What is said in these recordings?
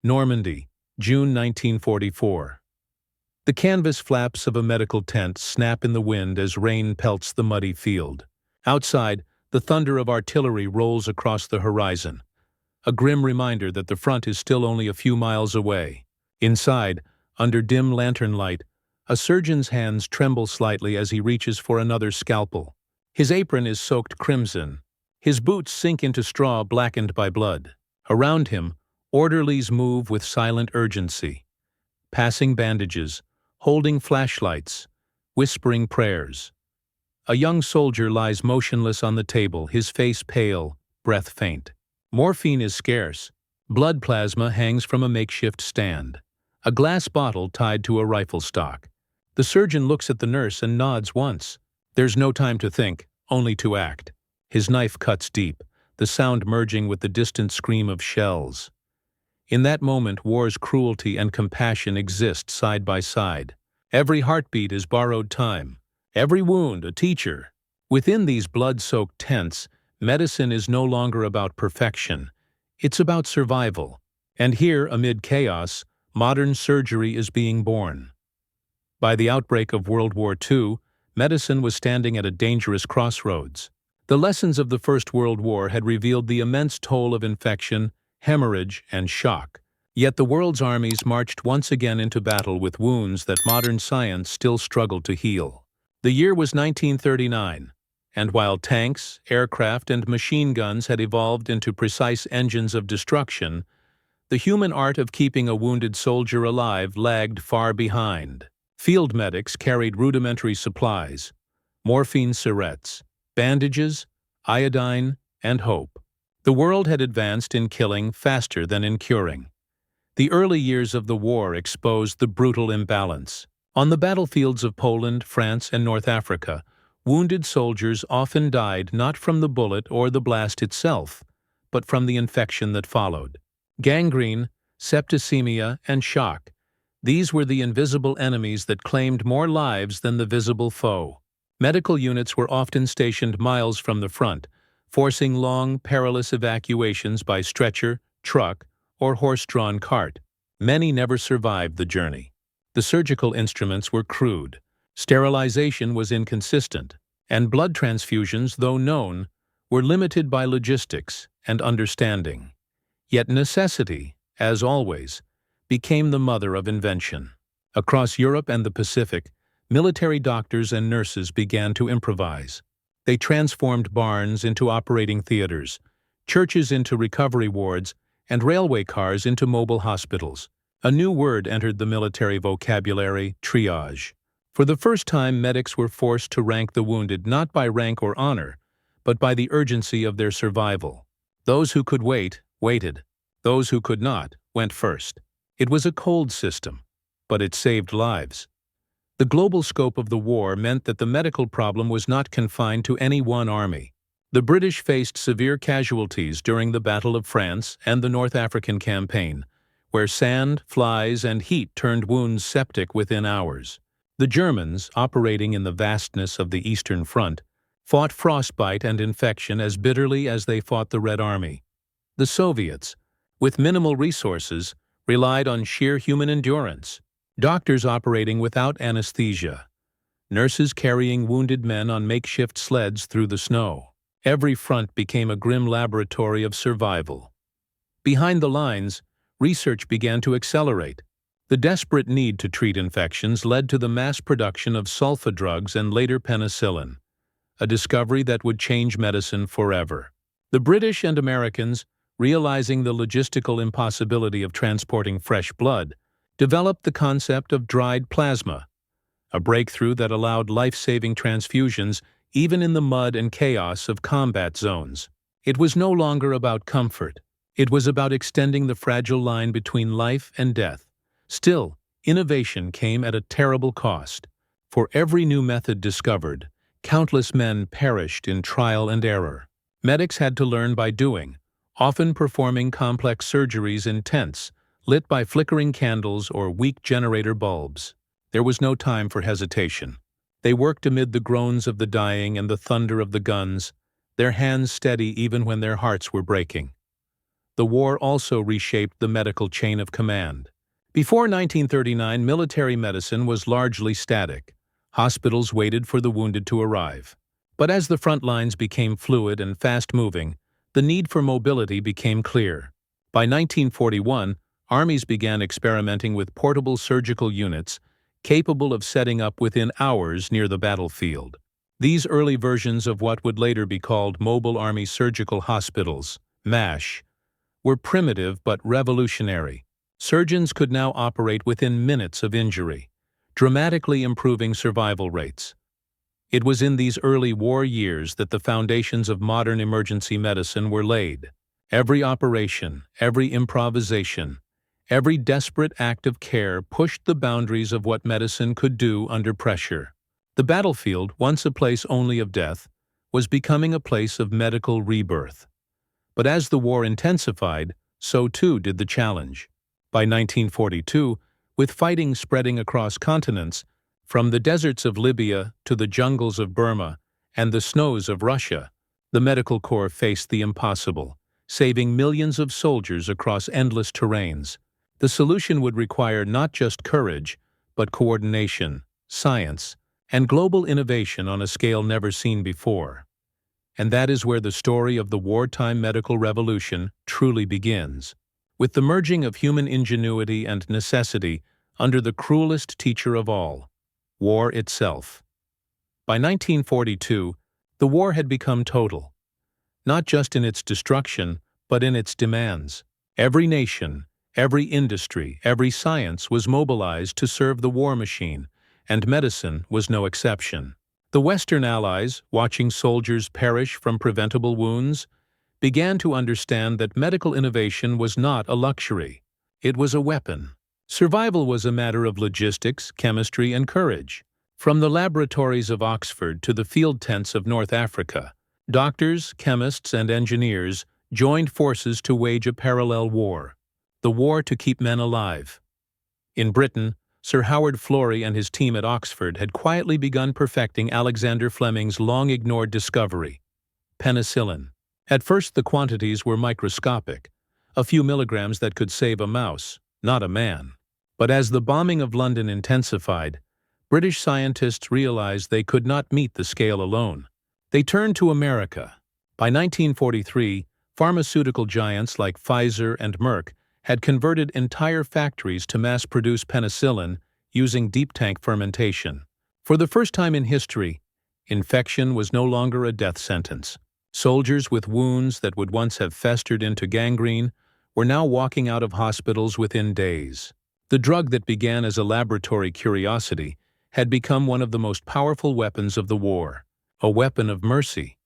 Normandy, June 1944. The canvas flaps of a medical tent snap in the wind as rain pelts the muddy field. Outside, the thunder of artillery rolls across the horizon, a grim reminder that the front is still only a few miles away. Inside, under dim lantern light, a surgeon's hands tremble slightly as he reaches for another scalpel. His apron is soaked crimson. His boots sink into straw blackened by blood. Around him, orderlies move with silent urgency, passing bandages, holding flashlights, whispering prayers. A young soldier lies motionless on the table, his face pale, breath faint. Morphine is scarce. Blood plasma hangs from a makeshift stand, a glass bottle tied to a rifle stock. The surgeon looks at the nurse and nods once. There's no time to think, only to act. His knife cuts deep, the sound merging with the distant scream of shells. In that moment, war's cruelty and compassion exist side by side. Every heartbeat is borrowed time, every wound a teacher. Within these blood-soaked tents, medicine is no longer about perfection. It's about survival. And here, amid chaos, modern surgery is being born. By the outbreak of World War II, medicine was standing at a dangerous crossroads. The lessons of the First World War had revealed the immense toll of infection, hemorrhage, and shock. Yet the world's armies marched once again into battle with wounds that modern science still struggled to heal. The year was 1939, and while tanks, aircraft, and machine guns had evolved into precise engines of destruction, the human art of keeping a wounded soldier alive lagged far behind. Field medics carried rudimentary supplies, morphine syrettes, bandages, iodine, and hope. The world had advanced in killing faster than in curing. The early years of the war exposed the brutal imbalance. On the battlefields of Poland, France, and North Africa, wounded soldiers often died not from the bullet or the blast itself, but from the infection that followed. Gangrene, septicemia, and shock. These were the invisible enemies that claimed more lives than the visible foe. Medical units were often stationed miles from the front, forcing long, perilous evacuations by stretcher, truck, or horse-drawn cart. Many never survived the journey. The surgical instruments were crude, sterilization was inconsistent, and blood transfusions, though known, were limited by logistics and understanding. Yet necessity, as always, became the mother of invention. Across Europe and the Pacific, military doctors and nurses began to improvise. They transformed barns into operating theaters, churches into recovery wards, and railway cars into mobile hospitals. A new word entered the military vocabulary: triage. For the first time, medics were forced to rank the wounded not by rank or honor, but by the urgency of their survival. Those who could wait, waited. Those who could not, went first. It was a cold system, but it saved lives. The global scope of the war meant that the medical problem was not confined to any one army. The British faced severe casualties during the Battle of France and the North African Campaign, where sand, flies, and heat turned wounds septic within hours. The Germans, operating in the vastness of the Eastern Front, fought frostbite and infection as bitterly as they fought the Red Army. The Soviets, with minimal resources, relied on sheer human endurance. Doctors operating without anesthesia, nurses carrying wounded men on makeshift sleds through the snow. Every front became a grim laboratory of survival. Behind the lines, research began to accelerate. The desperate need to treat infections led to the mass production of sulfa drugs and later penicillin, a discovery that would change medicine forever. The British and Americans, realizing the logistical impossibility of transporting fresh blood, developed the concept of dried plasma, a breakthrough that allowed life-saving transfusions even in the mud and chaos of combat zones. It was no longer about comfort. It was about extending the fragile line between life and death. Still, innovation came at a terrible cost. For every new method discovered, countless men perished in trial and error. Medics had to learn by doing, often performing complex surgeries in tents, lit by flickering candles or weak generator bulbs. There was no time for hesitation. They worked amid the groans of the dying and the thunder of the guns, their hands steady even when their hearts were breaking. the war also reshaped the medical chain of command. Before 1939, military medicine was largely static. Hospitals waited for the wounded to arrive. But as the front lines became fluid and fast-moving, the need for mobility became clear. By 1941, armies began experimenting with portable surgical units capable of setting up within hours near the battlefield. These early versions of what would later be called Mobile Army Surgical Hospitals, MASH, were primitive but revolutionary. Surgeons could now operate within minutes of injury, dramatically improving survival rates. It was in these early war years that the foundations of modern emergency medicine were laid. Every operation, every improvisation, every desperate act of care pushed the boundaries of what medicine could do under pressure. The battlefield, once a place only of death, was becoming a place of medical rebirth. But as the war intensified, so too did the challenge. By 1942, with fighting spreading across continents, from the deserts of Libya to the jungles of Burma and the snows of Russia, the medical corps faced the impossible, saving millions of soldiers across endless terrains. The solution would require not just courage, but coordination, science, and global innovation on a scale never seen before. And that is where the story of the wartime medical revolution truly begins, with the merging of human ingenuity and necessity under the cruelest teacher of all, war itself. By 1942, the war had become total, not just in its destruction, but in its demands. Every nation, every industry, every science was mobilized to serve the war machine, and medicine was no exception. The Western Allies, watching soldiers perish from preventable wounds, began to understand that medical innovation was not a luxury. It was a weapon. Survival was a matter of logistics, chemistry, and courage. From the laboratories of Oxford to the field tents of North Africa, doctors, chemists, and engineers joined forces to wage a parallel war, the war to keep men alive. In Britain, Sir Howard Florey and his team at Oxford had quietly begun perfecting Alexander Fleming's long-ignored discovery, penicillin. At first, the quantities were microscopic, a few milligrams that could save a mouse, not a man. But as the bombing of London intensified, British scientists realized they could not meet the scale alone. They turned to America. By 1943, pharmaceutical giants like Pfizer and Merck had converted entire factories to mass-produce penicillin using deep-tank fermentation. For the first time in history, infection was no longer a death sentence. Soldiers with wounds that would once have festered into gangrene were now walking out of hospitals within days. The drug that began as a laboratory curiosity had become one of the most powerful weapons of the war, a weapon of mercy.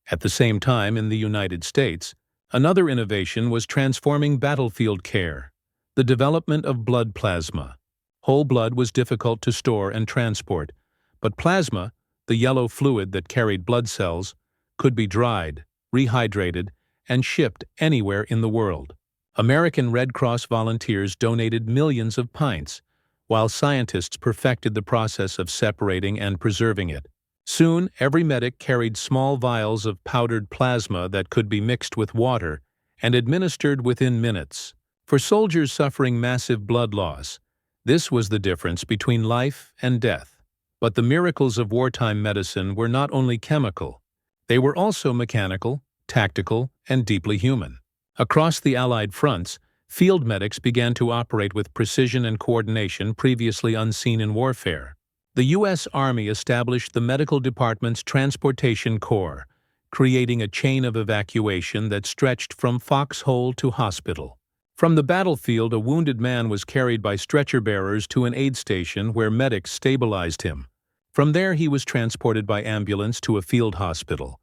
At the same time, in the United States, another innovation was transforming battlefield care, the development of blood plasma. Whole blood was difficult to store and transport, but plasma, the yellow fluid that carried blood cells, could be dried, rehydrated, and shipped anywhere in the world. American Red Cross volunteers donated millions of pints, while scientists perfected the process of separating and preserving it. Soon, every medic carried small vials of powdered plasma that could be mixed with water and administered within minutes. For soldiers suffering massive blood loss, this was the difference between life and death. But the miracles of wartime medicine were not only chemical, they were also mechanical, tactical, and deeply human. Across the Allied fronts, field medics began to operate with precision and coordination previously unseen in warfare. The U.S. Army established the Medical Department's Transportation Corps, creating a chain of evacuation that stretched from foxhole to hospital. From the battlefield, a wounded man was carried by stretcher bearers to an aid station where medics stabilized him. From there, he was transported by ambulance to a field hospital,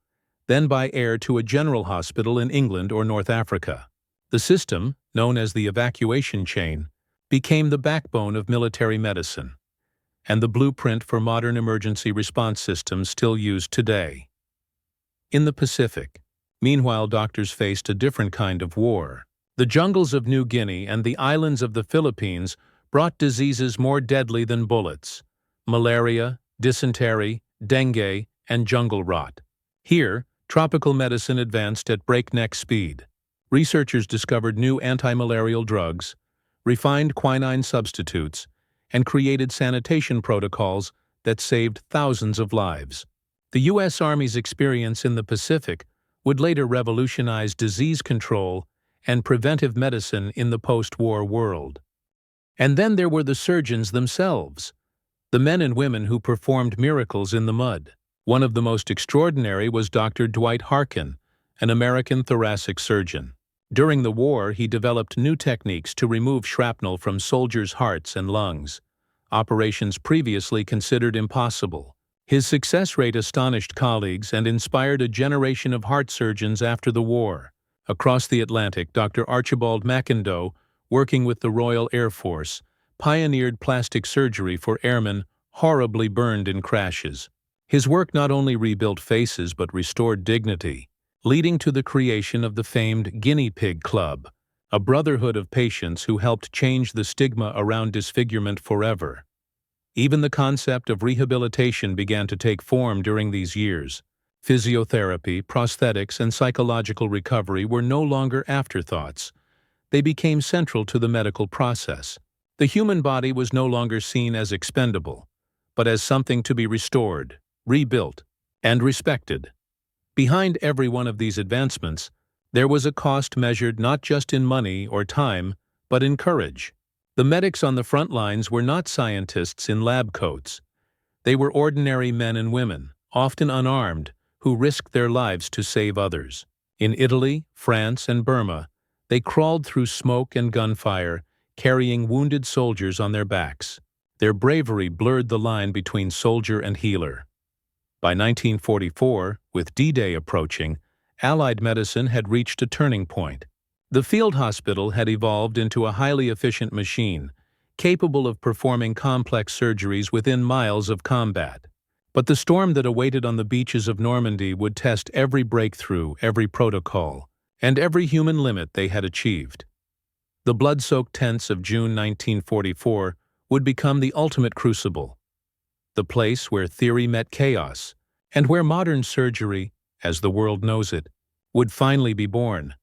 then by air to a general hospital in England or North Africa. The system, known as the evacuation chain, became the backbone of military medicine, and the blueprint for modern emergency response systems still used today. In the Pacific, meanwhile, doctors faced a different kind of war. The jungles of New Guinea and the islands of the Philippines brought diseases more deadly than bullets: malaria, dysentery, dengue, and jungle rot. Here, tropical medicine advanced at breakneck speed. Researchers discovered new anti-malarial drugs, refined quinine substitutes, and created sanitation protocols that saved thousands of lives. The U.S. Army's experience in the Pacific would later revolutionize disease control and preventive medicine in the post-war world. And then there were the surgeons themselves, the men and women who performed miracles in the mud. One of the most extraordinary was Dr. Dwight Harkin, an American thoracic surgeon. During the war, he developed new techniques to remove shrapnel from soldiers' hearts and lungs, operations previously considered impossible. His success rate astonished colleagues and inspired a generation of heart surgeons after the war. Across the Atlantic, Dr. Archibald McIndoe, working with the Royal Air Force, pioneered plastic surgery for airmen horribly burned in crashes. His work not only rebuilt faces but restored dignity, leading to the creation of the famed Guinea Pig Club, a brotherhood of patients who helped change the stigma around disfigurement forever. Even the concept of rehabilitation began to take form during these years. Physiotherapy, prosthetics, and psychological recovery were no longer afterthoughts. They became central to the medical process. The human body was no longer seen as expendable, but as something to be restored, rebuilt, and respected. Behind every one of these advancements, there was a cost measured not just in money or time, but in courage. The medics on the front lines were not scientists in lab coats. They were ordinary men and women, often unarmed, who risked their lives to save others. In Italy, France, and Burma, they crawled through smoke and gunfire, carrying wounded soldiers on their backs. Their bravery blurred the line between soldier and healer. By 1944, with D-Day approaching, Allied medicine had reached a turning point. The field hospital had evolved into a highly efficient machine, capable of performing complex surgeries within miles of combat. But the storm that awaited on the beaches of Normandy would test every breakthrough, every protocol, and every human limit they had achieved. The blood-soaked tents of June 1944 would become the ultimate crucible, the place where theory met chaos, and where modern surgery, as the world knows it, would finally be born.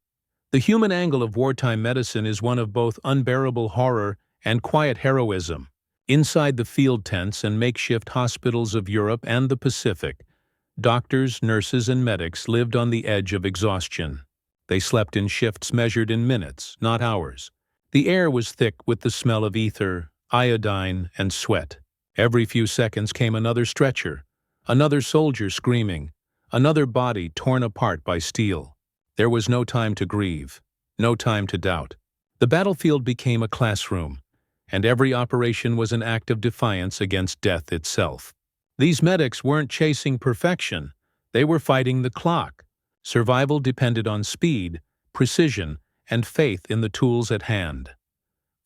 The human angle of wartime medicine is one of both unbearable horror and quiet heroism. Inside the field tents and makeshift hospitals of Europe and the Pacific, doctors, nurses, and medics lived on the edge of exhaustion. They slept in shifts measured in minutes, not hours. The air was thick with the smell of ether, iodine, and sweat. Every few seconds came another stretcher, another soldier screaming, another body torn apart by steel. There was no time to grieve, no time to doubt. The battlefield became a classroom, and every operation was an act of defiance against death itself. These medics weren't chasing perfection, they were fighting the clock. Survival depended on speed, precision, and faith in the tools at hand.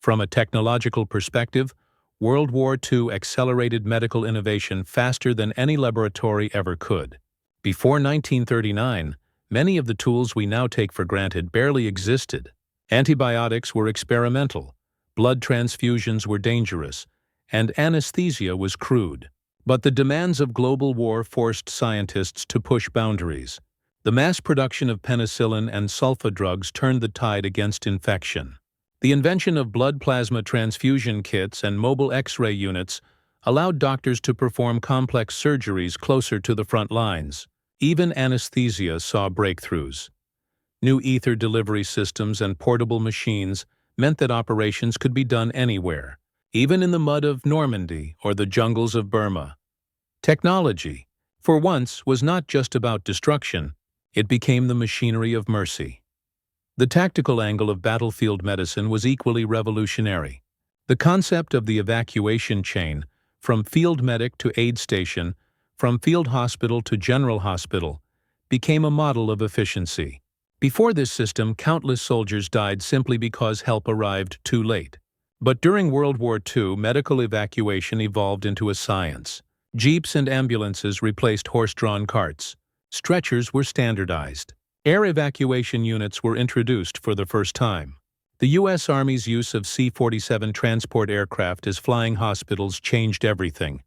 From a technological perspective, World War II accelerated medical innovation faster than any laboratory ever could. Before 1939, many of the tools we now take for granted barely existed. Antibiotics were experimental, blood transfusions were dangerous, and anesthesia was crude. But the demands of global war forced scientists to push boundaries. The mass production of penicillin and sulfa drugs turned the tide against infection. The invention of blood plasma transfusion kits and mobile X-ray units allowed doctors to perform complex surgeries closer to the front lines. Even anesthesia saw breakthroughs. New ether delivery systems and portable machines meant that operations could be done anywhere, even in the mud of Normandy or the jungles of Burma. Technology, for once, was not just about destruction. It became the machinery of mercy. The tactical angle of battlefield medicine was equally revolutionary. The concept of the evacuation chain, from field medic to aid station, from field hospital to general hospital, became a model of efficiency. Before this system, countless soldiers died simply because help arrived too late. But during World War II, medical evacuation evolved into a science. Jeeps and ambulances replaced horse-drawn carts. Stretchers were standardized. Air evacuation units were introduced for the first time. The U.S. Army's use of C-47 transport aircraft as flying hospitals changed everything.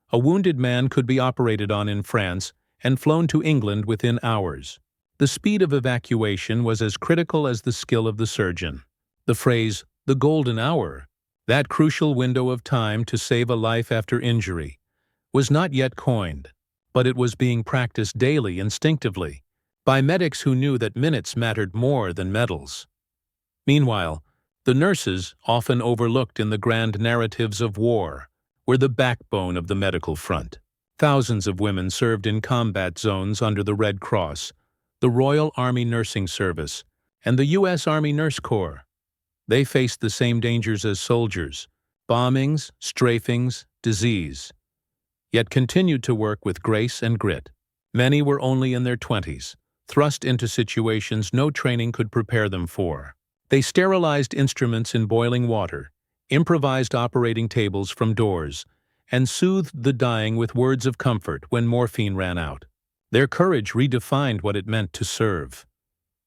A wounded man could be operated on in France and flown to England within hours. The speed of evacuation was as critical as the skill of the surgeon. The phrase, "the golden hour," that crucial window of time to save a life after injury, was not yet coined, but it was being practiced daily instinctively by medics who knew that minutes mattered more than medals. Meanwhile, the nurses, often overlooked in the grand narratives of war, were the backbone of the medical front. Thousands of women served in combat zones under the Red Cross, the Royal Army Nursing Service, and the U.S. Army Nurse Corps. They faced the same dangers as soldiers: bombings, strafings, disease, yet continued to work with grace and grit. Many were only in their 20s, thrust into situations no training could prepare them for. They sterilized instruments in boiling water, improvised operating tables from doors, and soothed the dying with words of comfort when morphine ran out. Their courage redefined what it meant to serve.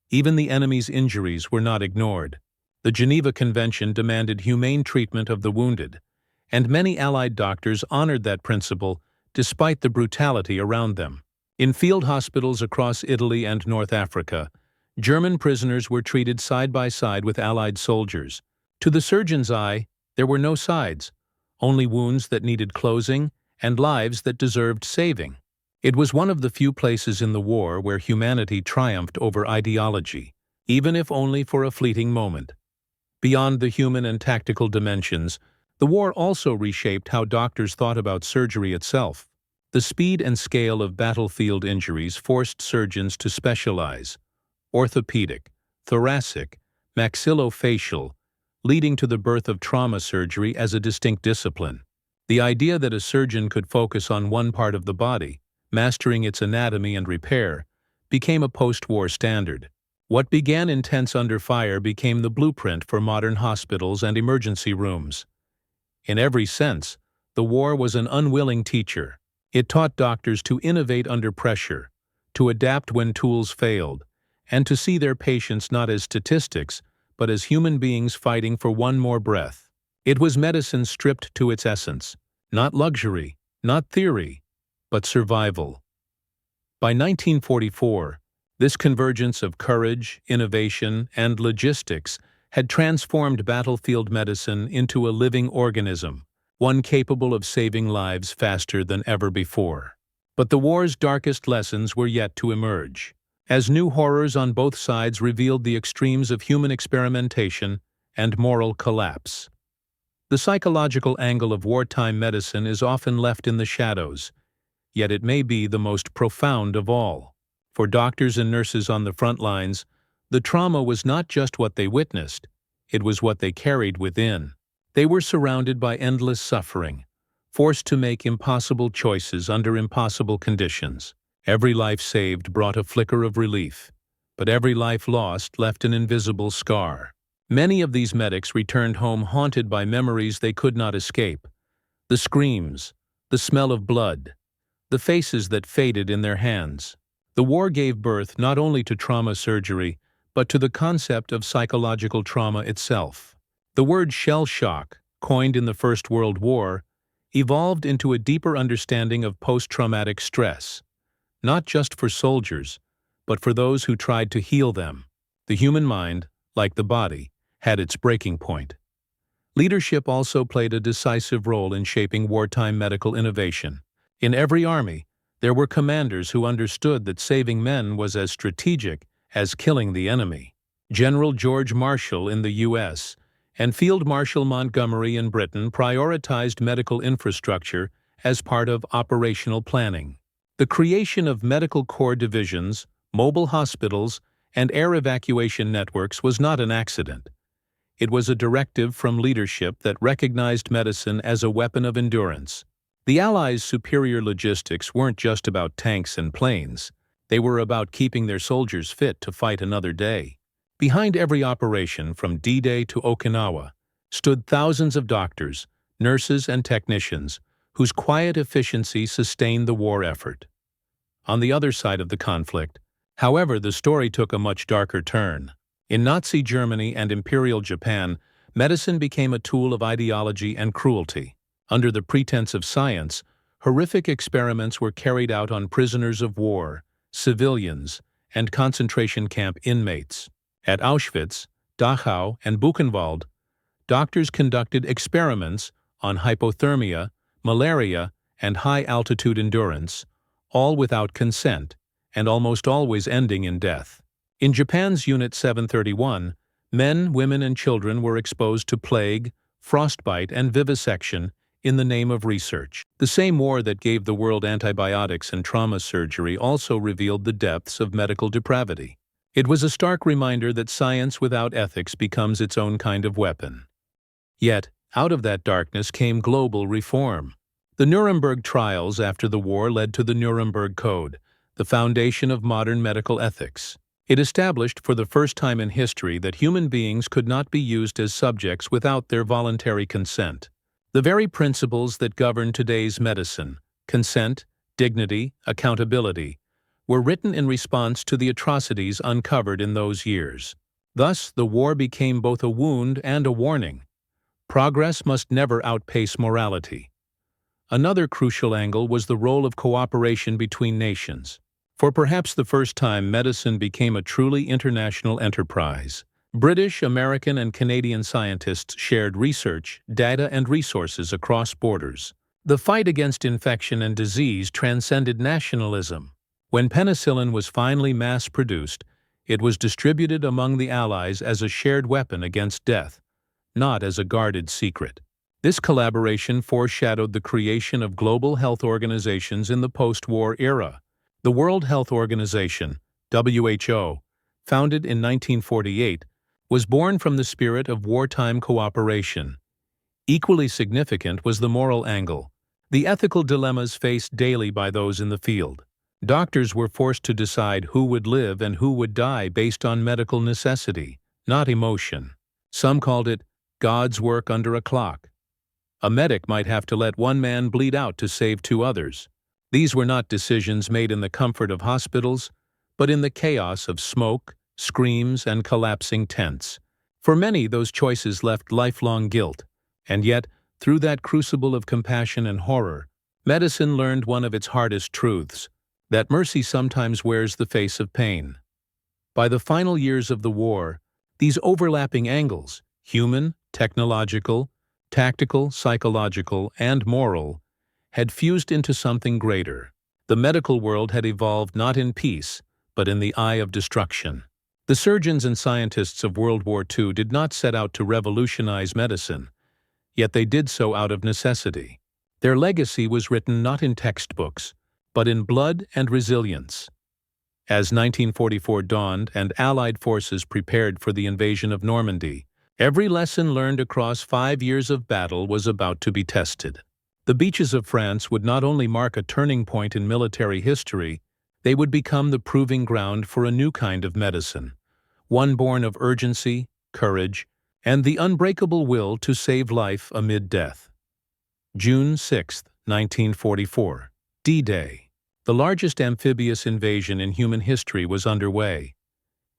Even the enemy's injuries were not ignored. The Geneva Convention demanded humane treatment of the wounded, and many Allied doctors honored that principle despite the brutality around them. In field hospitals across Italy and North Africa, German prisoners were treated side by side with Allied soldiers. To the surgeon's eye, there were no sides, only wounds that needed closing and lives that deserved saving. It was one of the few places in the war where humanity triumphed over ideology, even if only for a fleeting moment. Beyond the human and tactical dimensions, the war also reshaped how doctors thought about surgery itself. The speed and scale of battlefield injuries forced surgeons to specialize: orthopedic, thoracic, maxillofacial, leading to the birth of trauma surgery as a distinct discipline. The idea that a surgeon could focus on one part of the body, mastering its anatomy and repair, became a post-war standard. What began intense under fire became the blueprint for modern hospitals and emergency rooms. In every sense, the war was an unwilling teacher. It taught doctors to innovate under pressure, to adapt when tools failed, and to see their patients not as statistics, but as human beings fighting for one more breath. It was medicine stripped to its essence, not luxury, not theory, but survival. By 1944, this convergence of courage, innovation, and logistics had transformed battlefield medicine into a living organism, one capable of saving lives faster than ever before. But the war's darkest lessons were yet to emerge, as new horrors on both sides revealed the extremes of human experimentation and moral collapse. The psychological angle of wartime medicine is often left in the shadows, yet it may be the most profound of all. For doctors and nurses on the front lines, the trauma was not just what they witnessed, it was what they carried within. They were surrounded by endless suffering, forced to make impossible choices under impossible conditions. Every life saved brought a flicker of relief, but every life lost left an invisible scar. Many of these medics returned home haunted by memories they could not escape: the screams, the smell of blood, the faces that faded in their hands. The war gave birth not only to trauma surgery, but to the concept of psychological trauma itself. The word shell shock, coined in the First World War, evolved into a deeper understanding of post-traumatic stress, not just for soldiers, but for those who tried to heal them. The human mind, like the body, had its breaking point. Leadership also played a decisive role in shaping wartime medical innovation. In every army, there were commanders who understood that saving men was as strategic as killing the enemy. General George Marshall in the U.S. and Field Marshal Montgomery in Britain prioritized medical infrastructure as part of operational planning. The creation of medical corps divisions, mobile hospitals, and air evacuation networks was not an accident. It was a directive from leadership that recognized medicine as a weapon of endurance. The Allies' superior logistics weren't just about tanks and planes. They were about keeping their soldiers fit to fight another day. Behind every operation, from D-Day to Okinawa, stood thousands of doctors, nurses, and technicians whose quiet efficiency sustained the war effort. On the other side of the conflict, however, the story took a much darker turn. In Nazi Germany and Imperial Japan, medicine became a tool of ideology and cruelty. Under the pretense of science, horrific experiments were carried out on prisoners of war, civilians, and concentration camp inmates. At Auschwitz, Dachau, and Buchenwald, doctors conducted experiments on hypothermia, malaria, and high-altitude endurance, all without consent, and almost always ending in death. In Japan's Unit 731, men, women, and children were exposed to plague, frostbite, and vivisection in the name of research. The same war that gave the world antibiotics and trauma surgery also revealed the depths of medical depravity. It was a stark reminder that science without ethics becomes its own kind of weapon. Yet, out of that darkness came global reform. The Nuremberg trials after the war led to the Nuremberg Code, the foundation of modern medical ethics. It established for the first time in history that human beings could not be used as subjects without their voluntary consent. The very principles that govern today's medicine, consent, dignity, accountability, were written in response to the atrocities uncovered in those years. Thus, the war became both a wound and a warning. Progress must never outpace morality. Another crucial angle was the role of cooperation between nations. For perhaps the first time, medicine became a truly international enterprise. British, American, and Canadian scientists shared research, data, and resources across borders. The fight against infection and disease transcended nationalism. When penicillin was finally mass-produced, it was distributed among the Allies as a shared weapon against death, not as a guarded secret. This collaboration foreshadowed the creation of global health organizations in the post-war era. The World Health Organization, WHO, founded in 1948, was born from the spirit of wartime cooperation. Equally significant was the moral angle, the ethical dilemmas faced daily by those in the field. Doctors were forced to decide who would live and who would die based on medical necessity, not emotion. Some called it God's work under a clock. A medic might have to let one man bleed out to save two others. These were not decisions made in the comfort of hospitals, but in the chaos of smoke, screams, and collapsing tents. For many, those choices left lifelong guilt, and yet, through that crucible of compassion and horror, medicine learned one of its hardest truths, that mercy sometimes wears the face of pain. By the final years of the war, these overlapping angles, human, technological, tactical, psychological, and moral, had fused into something greater. The medical world had evolved not in peace, but in the eye of destruction. The surgeons and scientists of World War II did not set out to revolutionize medicine, yet they did so out of necessity. Their legacy was written not in textbooks, but in blood and resilience. As 1944 dawned and Allied forces prepared for the invasion of Normandy, every lesson learned across 5 years of battle was about to be tested. The beaches of France would not only mark a turning point in military history, they would become the proving ground for a new kind of medicine, one born of urgency, courage, and the unbreakable will to save life amid death. June 6, 1944. D-Day. The largest amphibious invasion in human history was underway,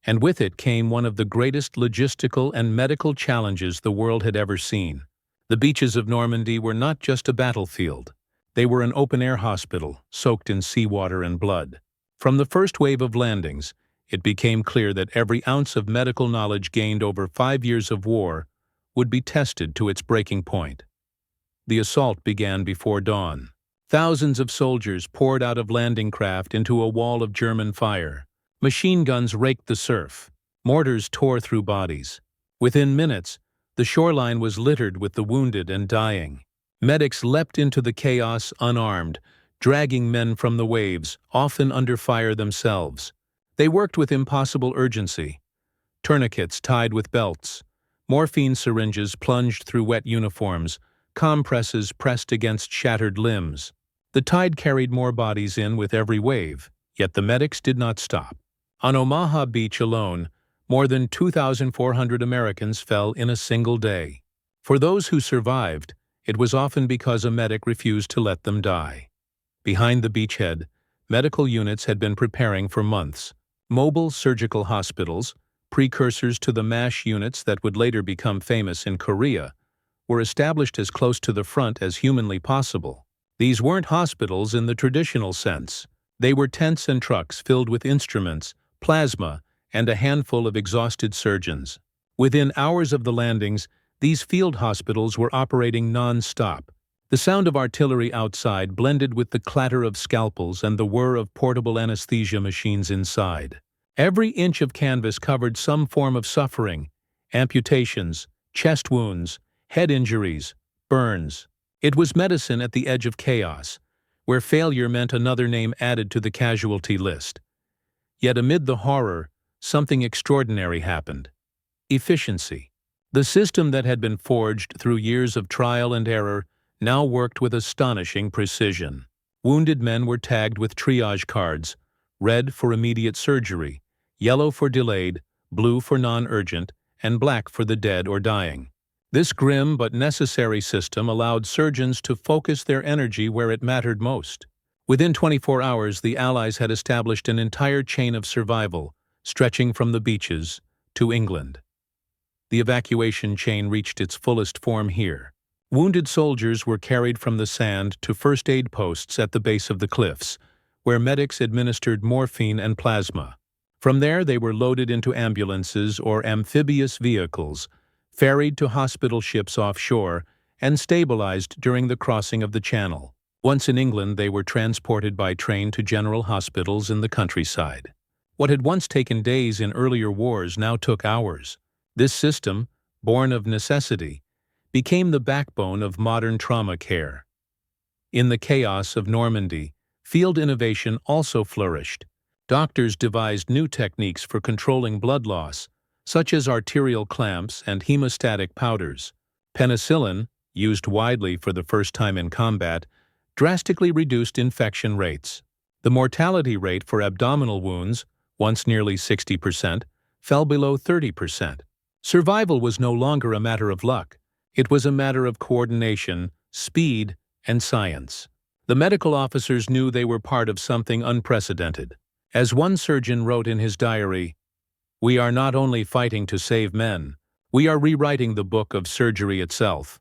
and with it came one of the greatest logistical and medical challenges the world had ever seen. The beaches of Normandy were not just a battlefield. They were an open-air hospital, soaked in seawater and blood. From the first wave of landings, it became clear that every ounce of medical knowledge gained over 5 years of war would be tested to its breaking point. The assault began before dawn. Thousands of soldiers poured out of landing craft into a wall of German fire. Machine guns raked the surf. Mortars tore through bodies. Within minutes, the shoreline was littered with the wounded and dying. Medics leapt into the chaos unarmed, dragging men from the waves, often under fire themselves. They worked with impossible urgency. Tourniquets tied with belts, morphine syringes plunged through wet uniforms, compresses pressed against shattered limbs. The tide carried more bodies in with every wave, yet the medics did not stop. On Omaha Beach alone, more than 2,400 Americans fell in a single day. For those who survived, it was often because a medic refused to let them die. Behind the beachhead, medical units had been preparing for months. Mobile surgical hospitals, precursors to the MASH units that would later become famous in Korea, were established as close to the front as humanly possible. These weren't hospitals in the traditional sense. They were tents and trucks filled with instruments, plasma, and a handful of exhausted surgeons. Within hours of the landings, these field hospitals were operating non-stop. The sound of artillery outside blended with the clatter of scalpels and the whir of portable anesthesia machines inside. Every inch of canvas covered some form of suffering: amputations, chest wounds, head injuries, burns. It was medicine at the edge of chaos, where failure meant another name added to the casualty list. Yet amid the horror, something extraordinary happened. Efficiency. The system that had been forged through years of trial and error now worked with astonishing precision. Wounded men were tagged with triage cards: red for immediate surgery, yellow for delayed, blue for non-urgent, and black for the dead or dying. This grim but necessary system allowed surgeons to focus their energy where it mattered most. Within 24 hours, the Allies had established an entire chain of survival, stretching from the beaches to England. The evacuation chain reached its fullest form here. Wounded soldiers were carried from the sand to first aid posts at the base of the cliffs, where medics administered morphine and plasma. From there, they were loaded into ambulances or amphibious vehicles, ferried to hospital ships offshore, and stabilized during the crossing of the Channel. Once in England, they were transported by train to general hospitals in the countryside. What had once taken days in earlier wars now took hours. This system, born of necessity, became the backbone of modern trauma care. In the chaos of Normandy, field innovation also flourished. Doctors devised new techniques for controlling blood loss, such as arterial clamps and hemostatic powders. Penicillin, used widely for the first time in combat, drastically reduced infection rates. The mortality rate for abdominal wounds, once nearly 60%, fell below 30%. Survival was no longer a matter of luck. It was a matter of coordination, speed, and science. The medical officers knew they were part of something unprecedented. As one surgeon wrote in his diary, "We are not only fighting to save men, we are rewriting the book of surgery itself."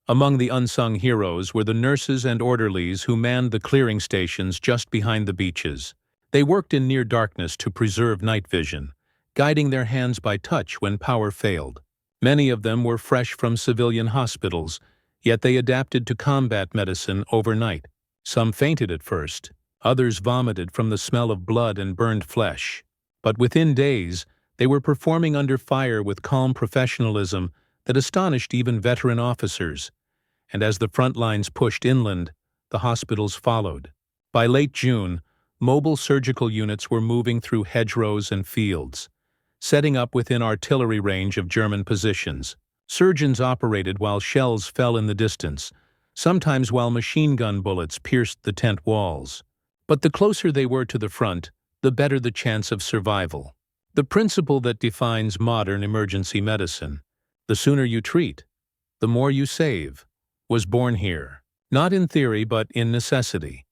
Among the unsung heroes were the nurses and orderlies who manned the clearing stations just behind the beaches. They worked in near darkness to preserve night vision, guiding their hands by touch when power failed. Many of them were fresh from civilian hospitals, yet they adapted to combat medicine overnight. Some fainted at first, others vomited from the smell of blood and burned flesh. But within days, they were performing under fire with calm professionalism that astonished even veteran officers. And as the front lines pushed inland, the hospitals followed. By late June, mobile surgical units were moving through hedgerows and fields, setting up within artillery range of German positions. Surgeons operated while shells fell in the distance, sometimes while machine gun bullets pierced the tent walls. But the closer they were to the front, the better the chance of survival. The principle that defines modern emergency medicine, the sooner you treat, the more you save, was born here. Not in theory, but in necessity.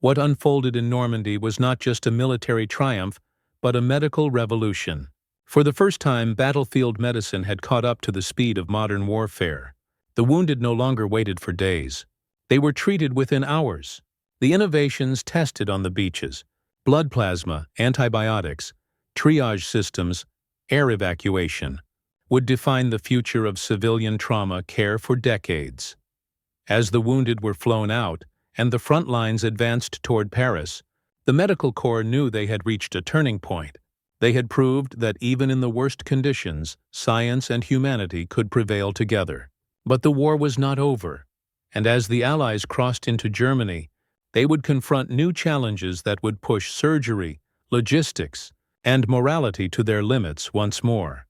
What unfolded in Normandy was not just a military triumph, but a medical revolution. For the first time, battlefield medicine had caught up to the speed of modern warfare. The wounded no longer waited for days. They were treated within hours. The innovations tested on the beaches: blood plasma, antibiotics, triage systems, air evacuation, would define the future of civilian trauma care for decades. As the wounded were flown out and the front lines advanced toward Paris, the medical corps knew they had reached a turning point. They had proved that even in the worst conditions, science and humanity could prevail together. But the war was not over, and as the Allies crossed into Germany, they would confront new challenges that would push surgery, logistics, and morality to their limits once more.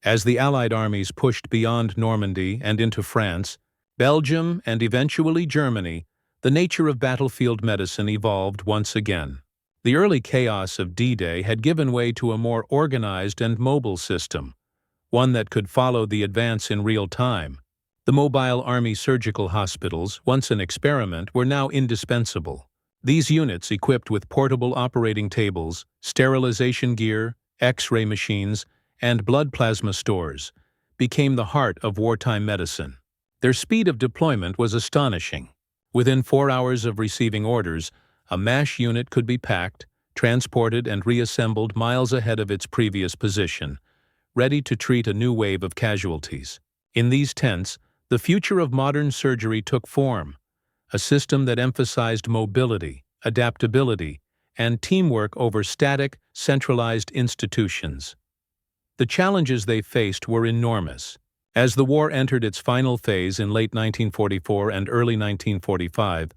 As the Allied armies pushed beyond Normandy and into France, Belgium, and eventually Germany, the nature of battlefield medicine evolved once again. The early chaos of D-Day had given way to a more organized and mobile system, one that could follow the advance in real time. The mobile army surgical hospitals, once an experiment, were now indispensable. These units, equipped with portable operating tables, sterilization gear, X-ray machines, and blood plasma stores, became the heart of wartime medicine. Their speed of deployment was astonishing. Within 4 hours of receiving orders, a MASH unit could be packed, transported and reassembled miles ahead of its previous position, ready to treat a new wave of casualties. In these tents, the future of modern surgery took form, a system that emphasized mobility, adaptability, and teamwork over static, centralized institutions. The challenges they faced were enormous. As the war entered its final phase in late 1944 and early 1945,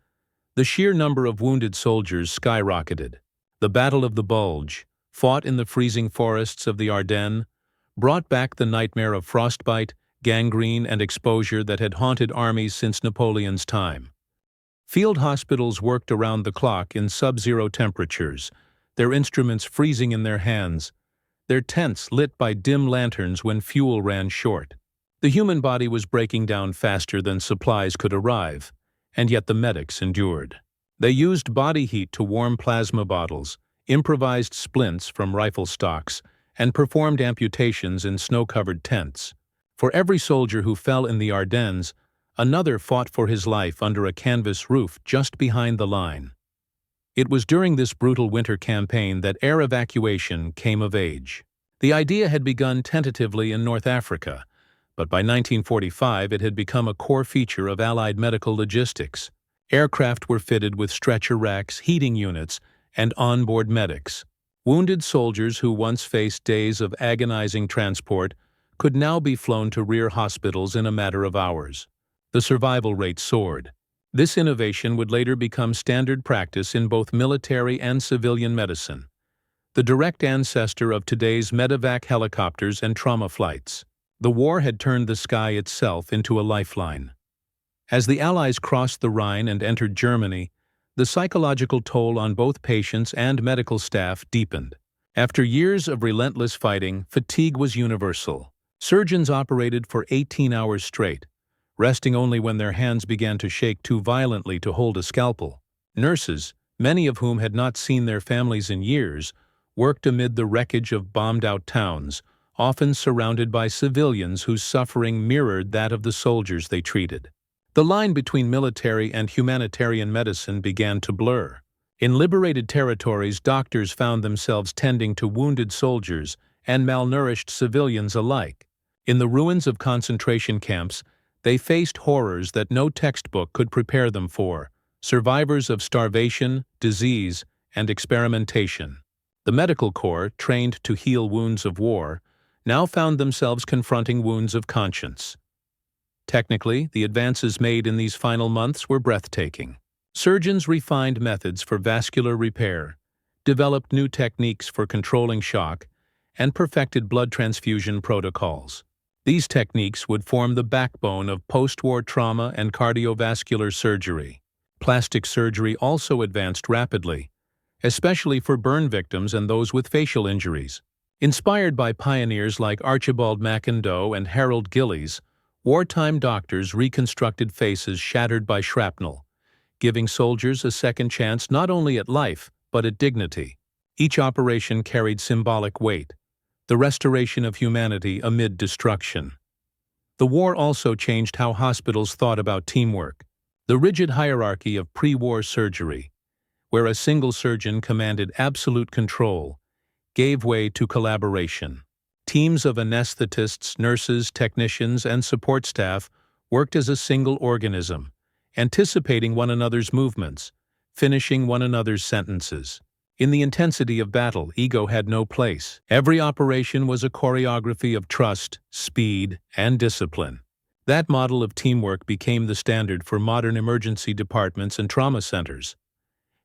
the sheer number of wounded soldiers skyrocketed. The Battle of the Bulge, fought in the freezing forests of the Ardennes, brought back the nightmare of frostbite, gangrene, and exposure that had haunted armies since Napoleon's time. Field hospitals worked around the clock in sub-zero temperatures, their instruments freezing in their hands, their tents lit by dim lanterns when fuel ran short. The human body was breaking down faster than supplies could arrive, and yet the medics endured. They used body heat to warm plasma bottles, improvised splints from rifle stocks, and performed amputations in snow-covered tents. For every soldier who fell in the Ardennes, another fought for his life under a canvas roof just behind the line. It was during this brutal winter campaign that air evacuation came of age. The idea had begun tentatively in North Africa, but by 1945 it had become a core feature of Allied medical logistics. Aircraft were fitted with stretcher racks, heating units, and onboard medics. Wounded soldiers who once faced days of agonizing transport could now be flown to rear hospitals in a matter of hours. The survival rate soared. This innovation would later become standard practice in both military and civilian medicine, the direct ancestor of today's medevac helicopters and trauma flights. The war had turned the sky itself into a lifeline. As the Allies crossed the Rhine and entered Germany, the psychological toll on both patients and medical staff deepened. After years of relentless fighting, fatigue was universal. Surgeons operated for 18 hours straight, resting only when their hands began to shake too violently to hold a scalpel. Nurses, many of whom had not seen their families in years, worked amid the wreckage of bombed-out towns, often surrounded by civilians whose suffering mirrored that of the soldiers they treated. The line between military and humanitarian medicine began to blur. In liberated territories, doctors found themselves tending to wounded soldiers and malnourished civilians alike. In the ruins of concentration camps, they faced horrors that no textbook could prepare them for, survivors of starvation, disease, and experimentation. The medical corps, trained to heal wounds of war, now found themselves confronting wounds of conscience. Technically, the advances made in these final months were breathtaking. Surgeons refined methods for vascular repair, developed new techniques for controlling shock, and perfected blood transfusion protocols. These techniques would form the backbone of post-war trauma and cardiovascular surgery. Plastic surgery also advanced rapidly, especially for burn victims and those with facial injuries. Inspired by pioneers like Archibald McIndoe and Harold Gillies, wartime doctors reconstructed faces shattered by shrapnel, giving soldiers a second chance not only at life, but at dignity. Each operation carried symbolic weight, the restoration of humanity amid destruction. The war also changed how hospitals thought about teamwork. The rigid hierarchy of pre-war surgery, where a single surgeon commanded absolute control, gave way to collaboration. Teams of anesthetists, nurses, technicians, and support staff worked as a single organism, anticipating one another's movements, finishing one another's sentences. In the intensity of battle, ego had no place. Every operation was a choreography of trust, speed, and discipline. That model of teamwork became the standard for modern emergency departments and trauma centers.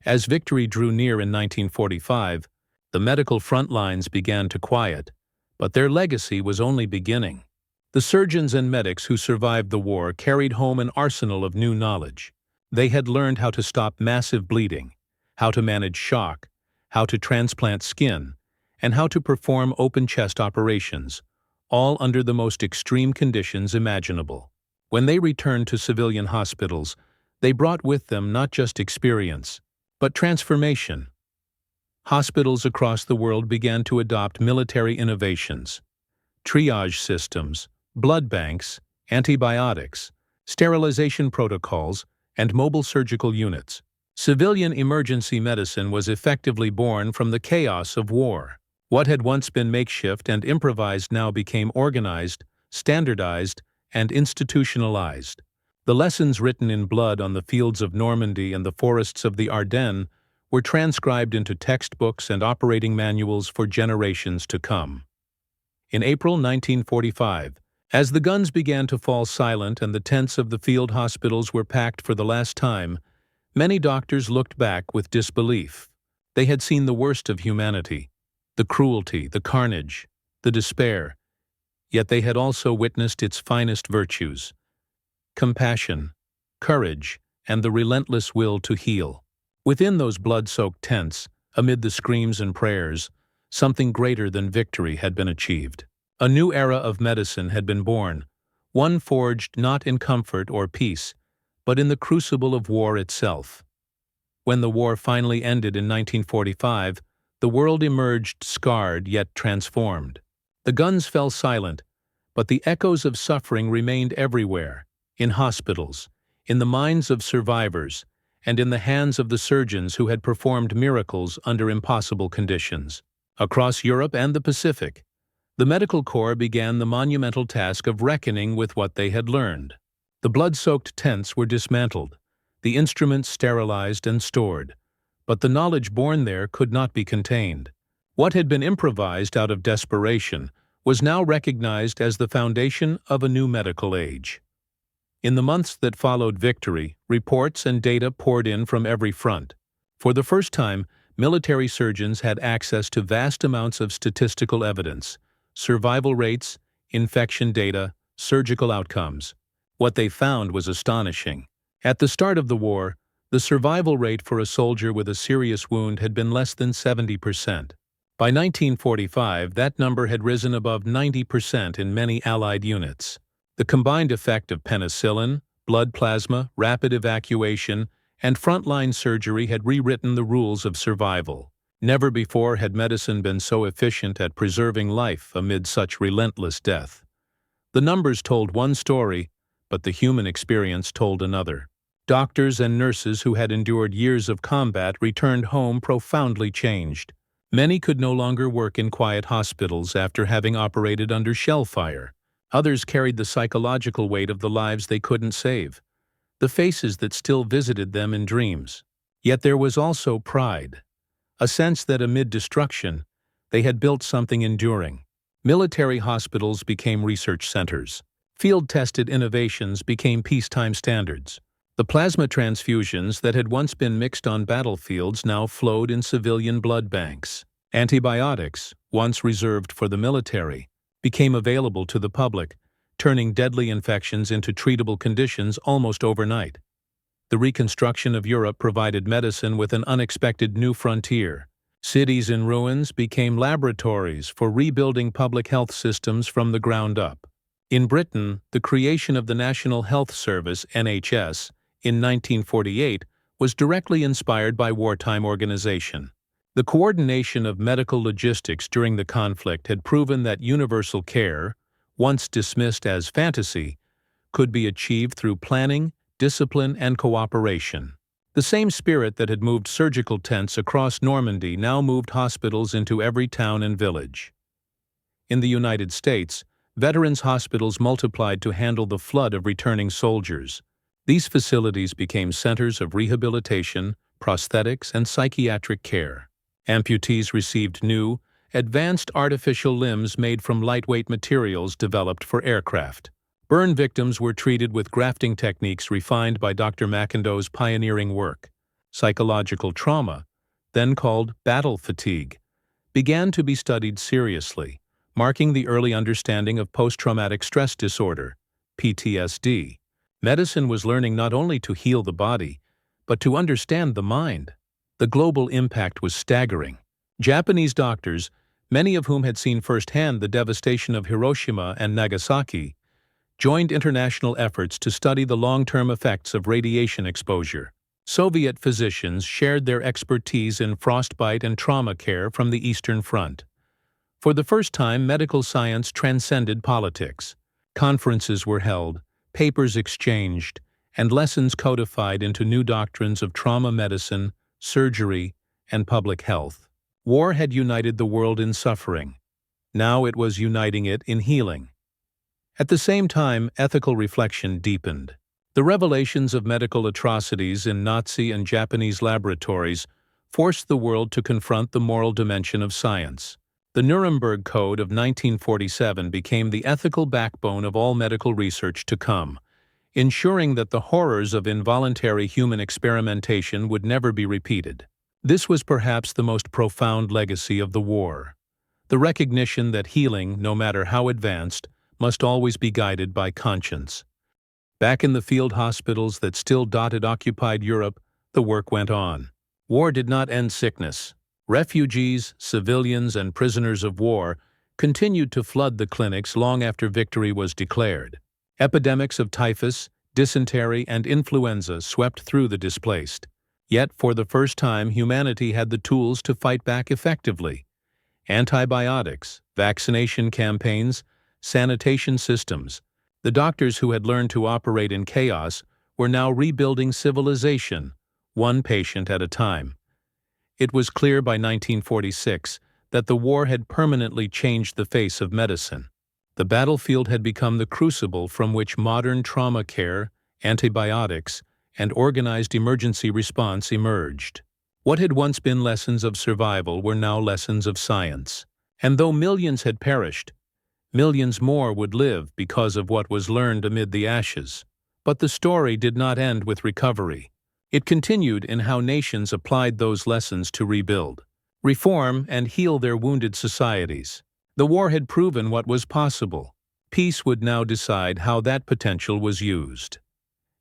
As victory drew near in 1945, the medical front lines began to quiet, but their legacy was only beginning. The surgeons and medics who survived the war carried home an arsenal of new knowledge. They had learned how to stop massive bleeding, how to manage shock, how to transplant skin, and how to perform open-chest operations, all under the most extreme conditions imaginable. When they returned to civilian hospitals, they brought with them not just experience, but transformation. Hospitals across the world began to adopt military innovations, triage systems, blood banks, antibiotics, sterilization protocols, and mobile surgical units. Civilian emergency medicine was effectively born from the chaos of war. What had once been makeshift and improvised now became organized, standardized, and institutionalized. The lessons written in blood on the fields of Normandy and the forests of the Ardennes were transcribed into textbooks and operating manuals for generations to come. In April 1945, as the guns began to fall silent and the tents of the field hospitals were packed for the last time, many doctors looked back with disbelief. They had seen the worst of humanity, the cruelty, the carnage, the despair, yet they had also witnessed its finest virtues: compassion, courage, and the relentless will to heal. Within those blood-soaked tents, amid the screams and prayers, something greater than victory had been achieved. A new era of medicine had been born, one forged not in comfort or peace, but in the crucible of war itself. When the war finally ended in 1945, the world emerged scarred yet transformed. The guns fell silent, but the echoes of suffering remained everywhere, in hospitals, in the minds of survivors, and in the hands of the surgeons who had performed miracles under impossible conditions. Across Europe and the Pacific, the medical corps began the monumental task of reckoning with what they had learned. The blood-soaked tents were dismantled, the instruments sterilized and stored, but the knowledge born there could not be contained. What had been improvised out of desperation was now recognized as the foundation of a new medical age. In the months that followed victory, reports and data poured in from every front. For the first time, military surgeons had access to vast amounts of statistical evidence: survival rates, infection data, surgical outcomes. What they found was astonishing. At the start of the war, the survival rate for a soldier with a serious wound had been less than 70%. By 1945, that number had risen above 90% in many Allied units. The combined effect of penicillin, blood plasma, rapid evacuation, and frontline surgery had rewritten the rules of survival. Never before had medicine been so efficient at preserving life amid such relentless death. The numbers told one story, but the human experience told another. Doctors and nurses who had endured years of combat returned home profoundly changed. Many could no longer work in quiet hospitals after having operated under shell fire. Others carried the psychological weight of the lives they couldn't save, the faces that still visited them in dreams. Yet there was also pride, a sense that amid destruction, they had built something enduring. Military hospitals became research centers. Field-tested innovations became peacetime standards. The plasma transfusions that had once been mixed on battlefields now flowed in civilian blood banks. Antibiotics, once reserved for the military, became available to the public, turning deadly infections into treatable conditions almost overnight. The reconstruction of Europe provided medicine with an unexpected new frontier. Cities in ruins became laboratories for rebuilding public health systems from the ground up. In Britain, the creation of the National Health Service (NHS) in 1948 was directly inspired by wartime organization. The coordination of medical logistics during the conflict had proven that universal care, once dismissed as fantasy, could be achieved through planning, discipline, and cooperation. The same spirit that had moved surgical tents across Normandy now moved hospitals into every town and village. In the United States, veterans' hospitals multiplied to handle the flood of returning soldiers. These facilities became centers of rehabilitation, prosthetics, and psychiatric care. Amputees received new, advanced artificial limbs made from lightweight materials developed for aircraft. Burn victims were treated with grafting techniques refined by Dr. McIndoe's pioneering work. Psychological trauma, then called battle fatigue, began to be studied seriously, marking the early understanding of post-traumatic stress disorder, PTSD. Medicine was learning not only to heal the body, but to understand the mind. The global impact was staggering. Japanese doctors, many of whom had seen firsthand the devastation of Hiroshima and Nagasaki, joined international efforts to study the long-term effects of radiation exposure. Soviet physicians shared their expertise in frostbite and trauma care from the Eastern Front. For the first time, medical science transcended politics. Conferences were held, papers exchanged, and lessons codified into new doctrines of trauma medicine, surgery, and public health. War had united the world in suffering. Now it was uniting it in healing. At the same time, ethical reflection deepened. The revelations of medical atrocities in Nazi and Japanese laboratories forced the world to confront the moral dimension of science. The Nuremberg Code of 1947 became the ethical backbone of all medical research to come, ensuring that the horrors of involuntary human experimentation would never be repeated. This was perhaps the most profound legacy of the war. The recognition that healing, no matter how advanced, must always be guided by conscience. Back in the field hospitals that still dotted occupied Europe, the work went on. War did not end sickness. Refugees, civilians, and prisoners of war continued to flood the clinics long after victory was declared. Epidemics of typhus, dysentery, and influenza swept through the displaced. Yet, for the first time, humanity had the tools to fight back effectively. Antibiotics, vaccination campaigns, sanitation systems. The doctors who had learned to operate in chaos were now rebuilding civilization, one patient at a time. It was clear by 1946 that the war had permanently changed the face of medicine. The battlefield had become the crucible from which modern trauma care, antibiotics, and organized emergency response emerged. What had once been lessons of survival were now lessons of science. And though millions had perished, millions more would live because of what was learned amid the ashes. But the story did not end with recovery. It continued in how nations applied those lessons to rebuild, reform, and heal their wounded societies. The war had proven what was possible. Peace would now decide how that potential was used.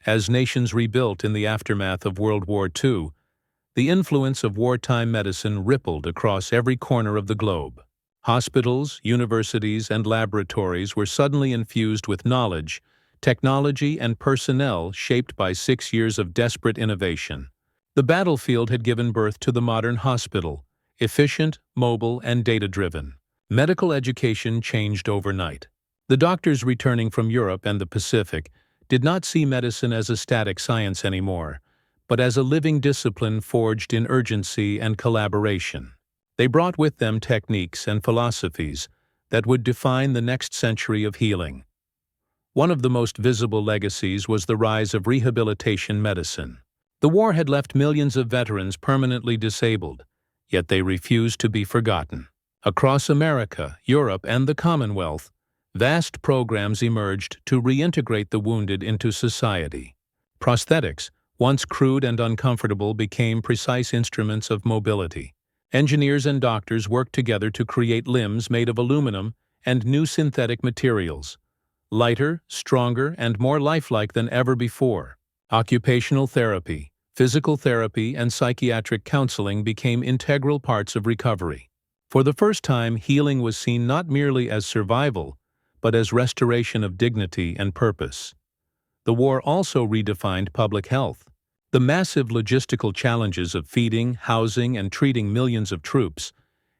As nations rebuilt in the aftermath of World War II, the influence of wartime medicine rippled across every corner of the globe. Hospitals, universities, and laboratories were suddenly infused with knowledge, technology, and personnel shaped by 6 years of desperate innovation. The battlefield had given birth to the modern hospital, efficient, mobile, and data-driven. Medical education changed overnight. The doctors returning from Europe and the Pacific did not see medicine as a static science anymore, but as a living discipline forged in urgency and collaboration. They brought with them techniques and philosophies that would define the next century of healing. One of the most visible legacies was the rise of rehabilitation medicine. The war had left millions of veterans permanently disabled, yet they refused to be forgotten. Across America, Europe, and the Commonwealth, vast programs emerged to reintegrate the wounded into society. Prosthetics, once crude and uncomfortable, became precise instruments of mobility. Engineers and doctors worked together to create limbs made of aluminum and new synthetic materials, lighter, stronger, and more lifelike than ever before. Occupational therapy, physical therapy, and psychiatric counseling became integral parts of recovery. For the first time, healing was seen not merely as survival, but as restoration of dignity and purpose. The war also redefined public health. The massive logistical challenges of feeding, housing, and treating millions of troops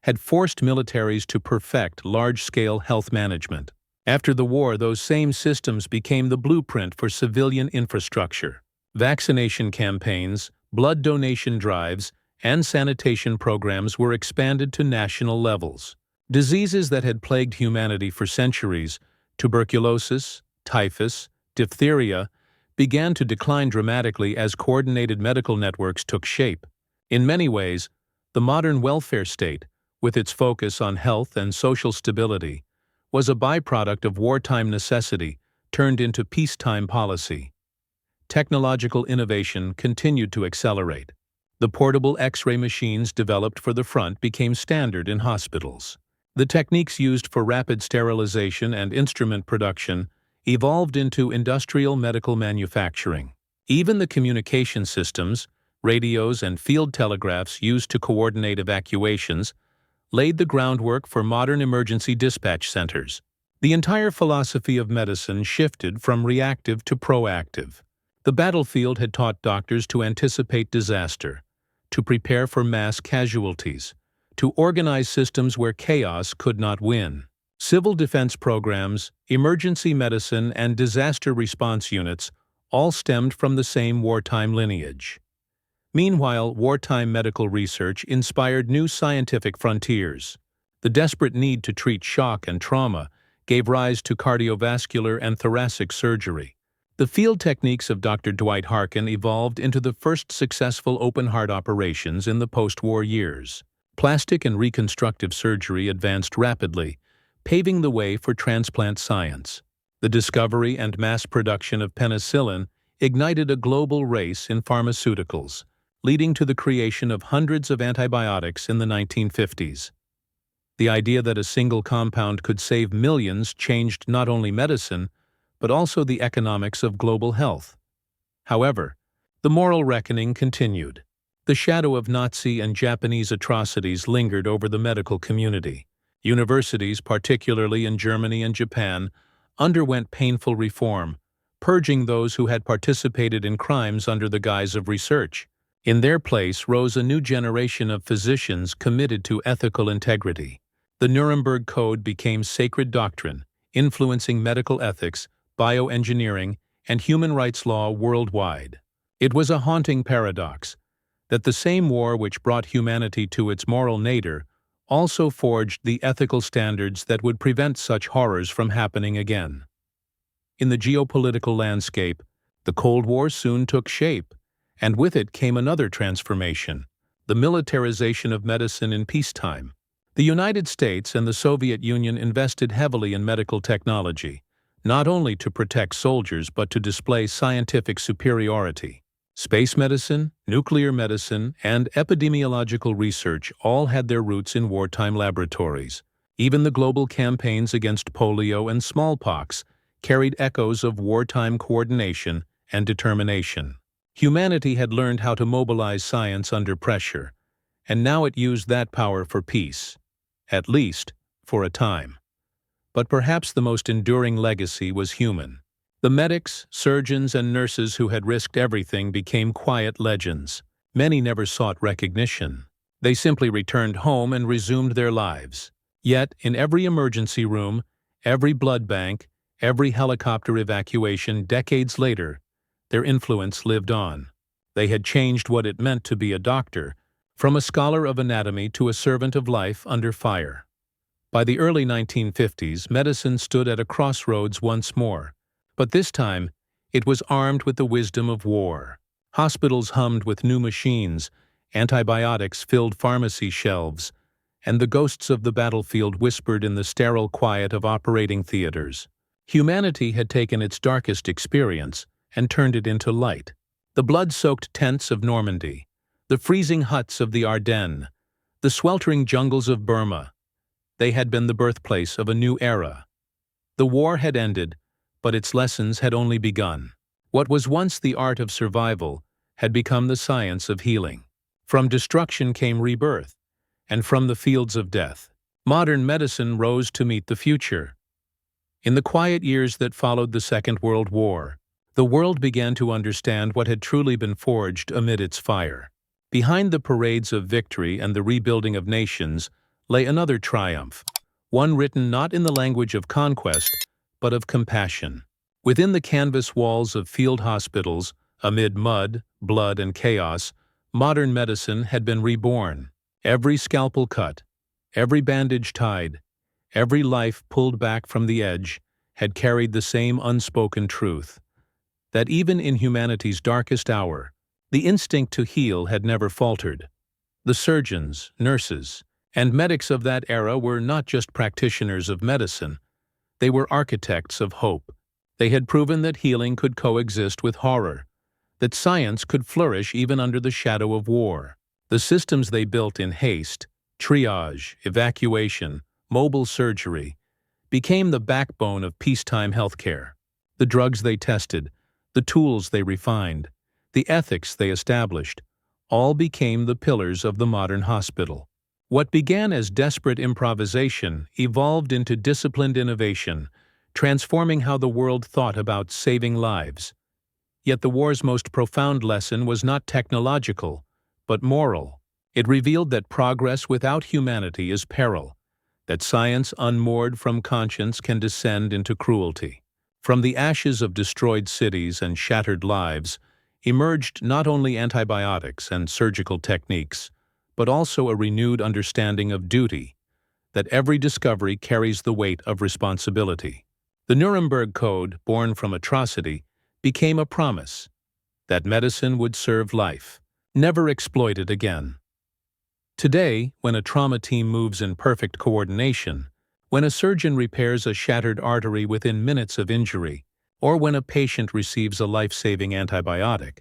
had forced militaries to perfect large-scale health management. After the war, those same systems became the blueprint for civilian infrastructure. Vaccination campaigns, blood donation drives, and sanitation programs were expanded to national levels. Diseases that had plagued humanity for centuries, tuberculosis, typhus, diphtheria, began to decline dramatically as coordinated medical networks took shape. In many ways, the modern welfare state, with its focus on health and social stability, was a byproduct of wartime necessity turned into peacetime policy. Technological innovation continued to accelerate. The portable X-ray machines developed for the front became standard in hospitals. The techniques used for rapid sterilization and instrument production evolved into industrial medical manufacturing. Even the communication systems, radios, and field telegraphs used to coordinate evacuations laid the groundwork for modern emergency dispatch centers. The entire philosophy of medicine shifted from reactive to proactive. The battlefield had taught doctors to anticipate disaster, to prepare for mass casualties, to organize systems where chaos could not win. Civil defense programs, emergency medicine, and disaster response units all stemmed from the same wartime lineage. Meanwhile, wartime medical research inspired new scientific frontiers. The desperate need to treat shock and trauma gave rise to cardiovascular and thoracic surgery. The field techniques of Dr. Dwight Harkin evolved into the first successful open-heart operations in the post-war years. Plastic and reconstructive surgery advanced rapidly, paving the way for transplant science. The discovery and mass production of penicillin ignited a global race in pharmaceuticals, leading to the creation of hundreds of antibiotics in the 1950s. The idea that a single compound could save millions changed not only medicine, but also the economics of global health. However, the moral reckoning continued. The shadow of Nazi and Japanese atrocities lingered over the medical community. Universities, particularly in Germany and Japan, underwent painful reform, purging those who had participated in crimes under the guise of research. In their place rose a new generation of physicians committed to ethical integrity. The Nuremberg Code became sacred doctrine, influencing medical ethics, bioengineering, and human rights law worldwide. It was a haunting paradox that the same war which brought humanity to its moral nadir also forged the ethical standards that would prevent such horrors from happening again. In the geopolitical landscape, the Cold War soon took shape, and with it came another transformation: the militarization of medicine in peacetime. The United States and the Soviet Union invested heavily in medical technology, not only to protect soldiers but to display scientific superiority. Space medicine, nuclear medicine, and epidemiological research all had their roots in wartime laboratories. Even the global campaigns against polio and smallpox carried echoes of wartime coordination and determination. Humanity had learned how to mobilize science under pressure, and now it used that power for peace, at least for a time. But perhaps the most enduring legacy was human. The medics, surgeons, and nurses who had risked everything became quiet legends. Many never sought recognition. They simply returned home and resumed their lives. Yet, in every emergency room, every blood bank, every helicopter evacuation decades later, their influence lived on. They had changed what it meant to be a doctor, from a scholar of anatomy to a servant of life under fire. By the early 1950s, medicine stood at a crossroads once more. But this time, it was armed with the wisdom of war. Hospitals hummed with new machines, antibiotics filled pharmacy shelves, and the ghosts of the battlefield whispered in the sterile quiet of operating theaters. Humanity had taken its darkest experience and turned it into light. The blood-soaked tents of Normandy, the freezing huts of the Ardennes, the sweltering jungles of Burma, they had been the birthplace of a new era. The war had ended, but its lessons had only begun. What was once the art of survival had become the science of healing. From destruction came rebirth, and from the fields of death, modern medicine rose to meet the future. In the quiet years that followed the Second World War, the world began to understand what had truly been forged amid its fire. Behind the parades of victory and the rebuilding of nations lay another triumph, one written not in the language of conquest, but of compassion. Within the canvas walls of field hospitals, amid mud, blood, and chaos, modern medicine had been reborn. Every scalpel cut, every bandage tied, every life pulled back from the edge had carried the same unspoken truth: that even in humanity's darkest hour, the instinct to heal had never faltered. The surgeons, nurses, and medics of that era were not just practitioners of medicine. They were architects of hope. They had proven that healing could coexist with horror, that science could flourish even under the shadow of war. The systems they built in haste, triage, evacuation, mobile surgery, became the backbone of peacetime healthcare. The drugs they tested, the tools they refined, the ethics they established, all became the pillars of the modern hospital. What began as desperate improvisation evolved into disciplined innovation, transforming how the world thought about saving lives. Yet the war's most profound lesson was not technological, but moral. It revealed that progress without humanity is peril, that science unmoored from conscience can descend into cruelty. From the ashes of destroyed cities and shattered lives emerged not only antibiotics and surgical techniques, but also a renewed understanding of duty, that every discovery carries the weight of responsibility. The Nuremberg Code, born from atrocity, became a promise that medicine would serve life, never exploited again. Today, when a trauma team moves in perfect coordination, when a surgeon repairs a shattered artery within minutes of injury, or when a patient receives a life-saving antibiotic,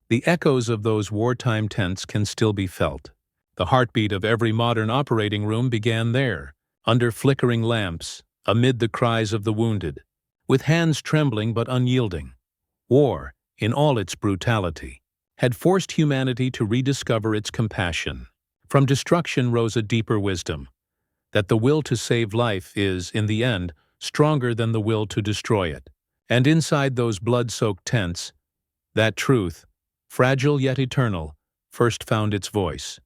the echoes of those wartime tents can still be felt. The heartbeat of every modern operating room began there, under flickering lamps, amid the cries of the wounded, with hands trembling but unyielding. War, in all its brutality, had forced humanity to rediscover its compassion. From destruction rose a deeper wisdom, that the will to save life is, in the end, stronger than the will to destroy it. And inside those blood-soaked tents, that truth, fragile yet eternal, first found its voice.